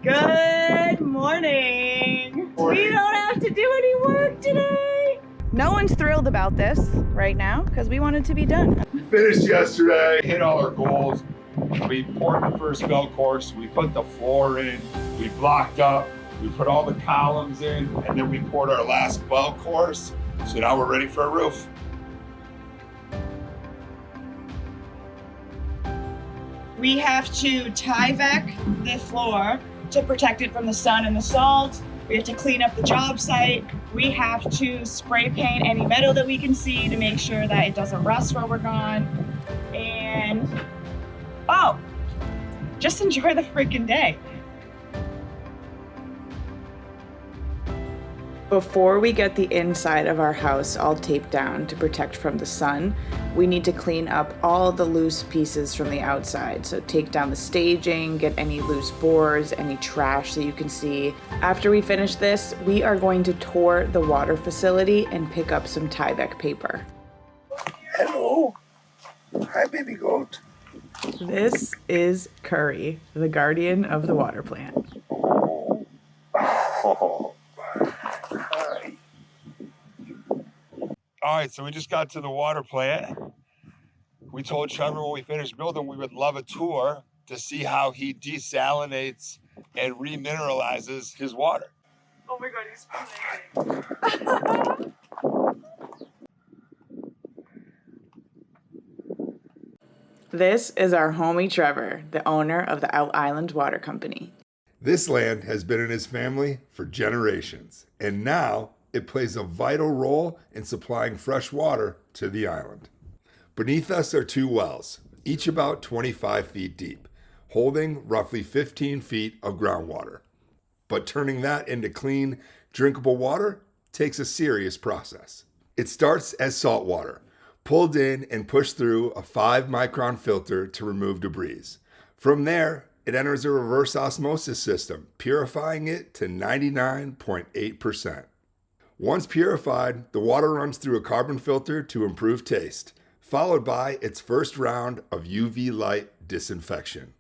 Good morning. We don't have to do any work today. No one's thrilled about this right now because we want it to be done. We finished yesterday, hit all our goals. We poured the first bell course, we put the floor in, we blocked up, we put all the columns in, and then we poured our last bell course. So now we're ready for a roof. We have to Tyvek the floor to protect it from the sun and the salt. We have to clean up the job site. We have to spray paint any metal that we can see to make sure that it doesn't rust while we're gone. And, oh, just enjoy the freaking day. Before we get the inside of our house all taped down to protect from the sun, we need to clean up all the loose pieces from the outside. So take down the staging, get any loose boards, any trash that you can see. After we finish this, we are going to tour the water facility and pick up some Tyvek paper. Hello. Hi, baby goat. This is Curry, the guardian of the water plant. Oh. All right, so we just got to the water plant. We told Trevor when we finished building, we would love a tour to see how he desalinates and remineralizes his water. Oh my God, he's amazing. This is our homie Trevor, the owner of the Out Island Water Company. This land has been in his family for generations, and now it plays a vital role in supplying fresh water to the island. Beneath us are two wells, each about 25 feet deep, holding roughly 15 feet of groundwater. But turning that into clean, drinkable water takes a serious process. It starts as salt water, pulled in and pushed through a 5-micron filter to remove debris. From there, it enters a reverse osmosis system, purifying it to 99.8%. Once purified, the water runs through a carbon filter to improve taste, followed by its first round of UV light disinfection.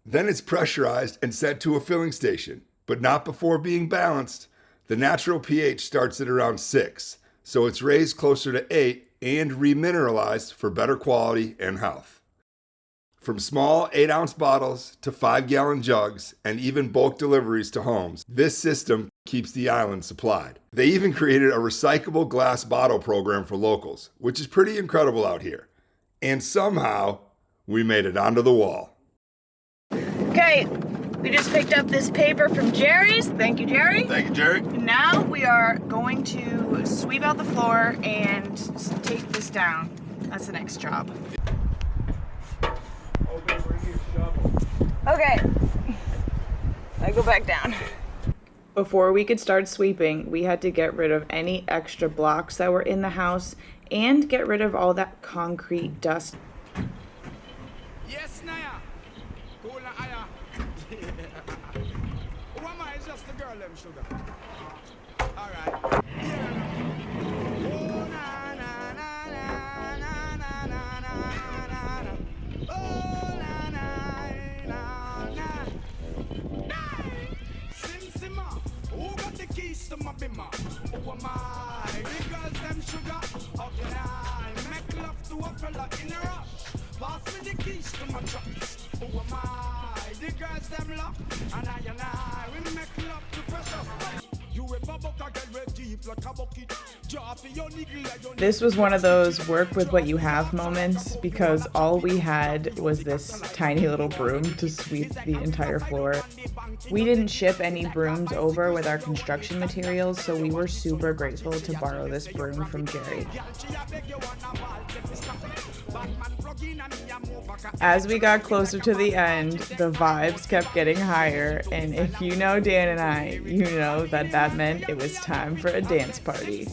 Then it's pressurized and sent to a filling station, but not before being balanced. The natural pH starts at around 6, so it's raised closer to 8 and remineralized for better quality and health. From small 8-ounce bottles to 5-gallon jugs and even bulk deliveries to homes, this system keeps the island supplied. They even created a recyclable glass bottle program for locals, which is pretty incredible out here. And somehow, we made it onto the wall. Okay, we just picked up this paper from Jerry's. Thank you, Jerry. Thank you, Jerry. Now we are going to sweep out the floor and take this down. That's the next job. Okay, I go back down. Before we could start sweeping, we had to get rid of any extra blocks that were in the house and get rid of all that concrete dust. Yes, Naya. Cool, Aya. Who am I? It's just the girl, them sugar. All right. Oh, na, na, na, na, na, na, na, na, na, na. Oh, na, na, na, na. Sim, simma. Who got the keys to my bimmer? Who am I? The girls, them sugar. How can I make love to a fella in a rush? Pass me the keys to my trucks. Who am I? The girls them lock, and I we make love to pressure. You ever buck a girl with deep like a bucket? This was one of those work with what you have moments because all we had was this tiny little broom to sweep the entire floor. We didn't ship any brooms over with our construction materials, so we were super grateful to borrow this broom from Jerry. As we got closer to the end, the vibes kept getting higher, and if you know Dan and I, you know that that meant it was time for a dance party.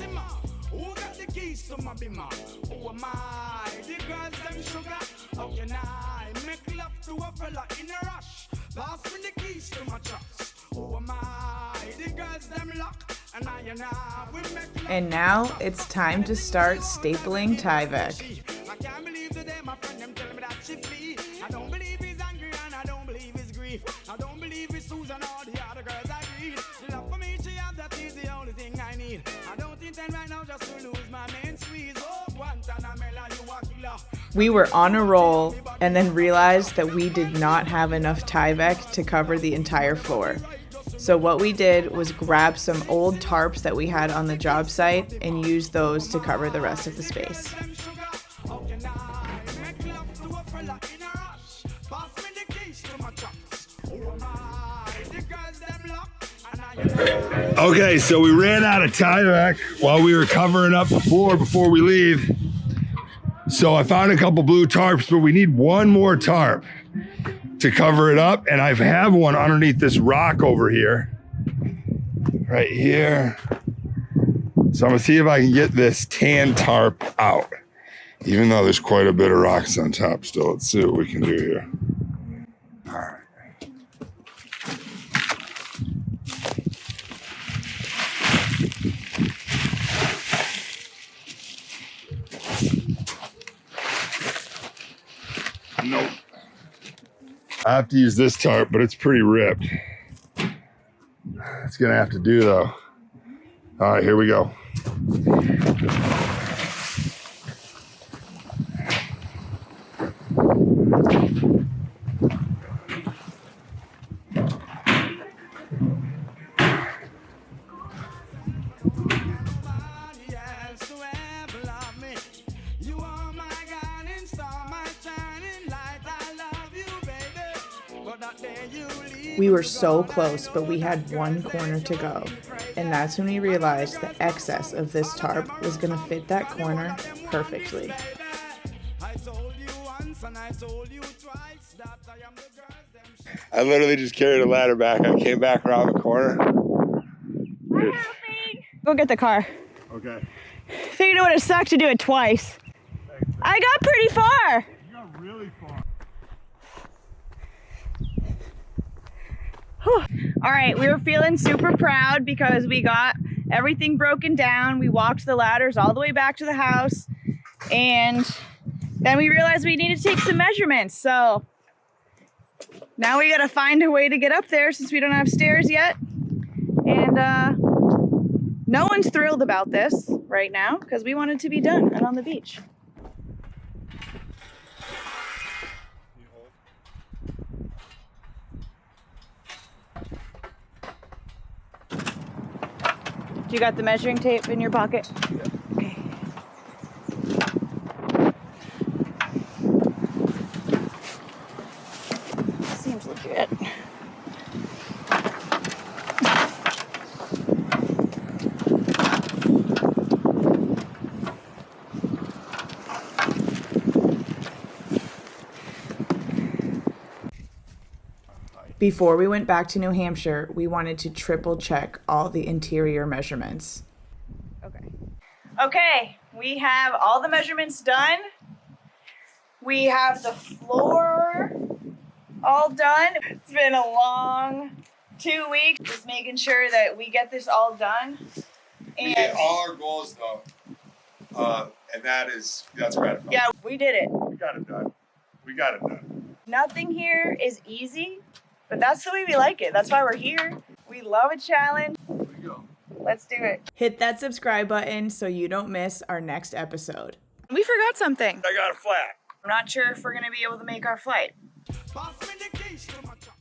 And now it's time to start stapling Tyvek. I don't believe he's angry and I don't believe he's grief. I don't believe he's Susan or the We were on a roll and then realized that we did not have enough Tyvek to cover the entire floor. So what we did was grab some old tarps that we had on the job site and use those to cover the rest of the space. Okay, so we ran out of Tyvek while we were covering up the floor before we leave. So I found a couple blue tarps, but we need one more tarp to cover it up. And I have one underneath this rock over here, right here. So I'm gonna see if I can get this tan tarp out, even though there's quite a bit of rocks on top still. Let's see what we can do here. All right. Nope. I have to use this tarp, but it's pretty ripped. It's gonna have to do though. All right, here we go. We were so close, but we had one corner to go. And that's when we realized the excess of this tarp was gonna fit that corner perfectly. I literally just carried a ladder back. I came back around the corner. I'm helping. Go get the car. Okay. Figured it would have sucked to do it twice. I got pretty far. You got really far. All right, we were feeling super proud because we got everything broken down. We walked the ladders all the way back to the house, and then we realized we need to take some measurements. So now we gotta find a way to get up there since we don't have stairs yet. And no one's thrilled about this right now because we want it to be done and on the beach. You got the measuring tape in your pocket? Yeah. Okay. Seems legit. Before we went back to New Hampshire, we wanted to triple check all the interior measurements. Okay, we have all the measurements done. We have the floor all done. It's been a long 2 weeks, just making sure that we get this all done. We hit all our goals though, and that's gratifying. Yeah, we did it. We got it done. We got it done. Nothing here is easy, but that's the way we like it. That's why we're here. We love a challenge. Here we go. Let's do it. Hit that subscribe button so you don't miss our next episode. We forgot something. I got a flat. I'm not sure if we're gonna be able to make our flight. Pass me the keys to my truck.